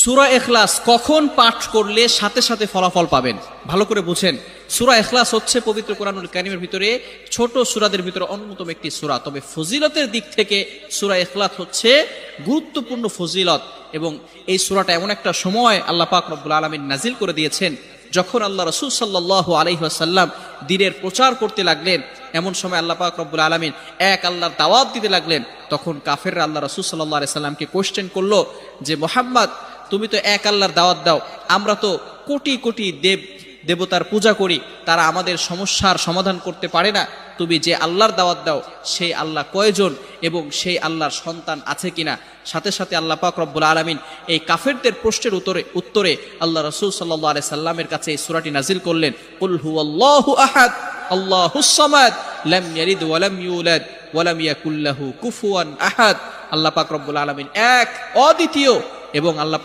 সূরা ইখলাস কখন পাঠ করলে সাথে সাথে ফলাফল পাবেন? ভালো করে বুঝেন, সূরা ইখলাস হচ্ছে পবিত্র কোরআনুল কারীমের ভিতরে ছোট সূরাদের ভিতরে অন্যতম একটি সূরা। তবে ফজিলতের দিক থেকে সূরা ইখলাস হচ্ছে গুরুত্বপূর্ণ ফজিলত, এবং এই সূরাটা এমন একটা সময় আল্লাহ পাক রব্বুল আলামিন নাজিল করে দিয়েছেন যখন আল্লাহ রাসূল সাল্লাল্লাহু আলাইহি ওয়াসাল্লাম দ্বীনের প্রচার করতে লাগলেন। এমন সময় আল্লাহ পাক রব্বুল আলামিন এক আল্লাহর দাওয়াত দিতে লাগলেন। তখন কাফেররা আল্লাহ রাসূল সাল্লাল্লাহু আলাইহি সাল্লামকে কোশ্চেন করলো যে, মুহাম্মদ, তুমি তো এক আল্লাহর দাওয়াত দাও, আমরা তো কোটি কোটি দেবতার পূজা করি, তারা আমাদের সমস্যার সমাধান করতে পারে না। তুমি যে আল্লাহর দাওয়াত দাও সেই আল্লাহ কয়জন এবং সেই আল্লাহর সন্তান আছে কিনা? সাথে সাথে আল্লাহ পাক রব্বুল আলামিন এই কাফেরদের প্রশ্নের উত্তরে আল্লাহ রাসূল সাল্লাল্লাহু আলাইহি সাল্লামের কাছে এই সূরাটি নাজিল করলেন, কুল হুয়াল্লাহু আহাদ আল্লাহুস সামাদ লাম ইয়ালিদ ওয়া লাম ইউলাদ ওয়া লাম ইয়াকুল লাহু কুফুয়ান আহাদ। আল্লাহ পাক রব্বুল আলামিন এক, অদ্বিতীয়, এবং আল্লাহ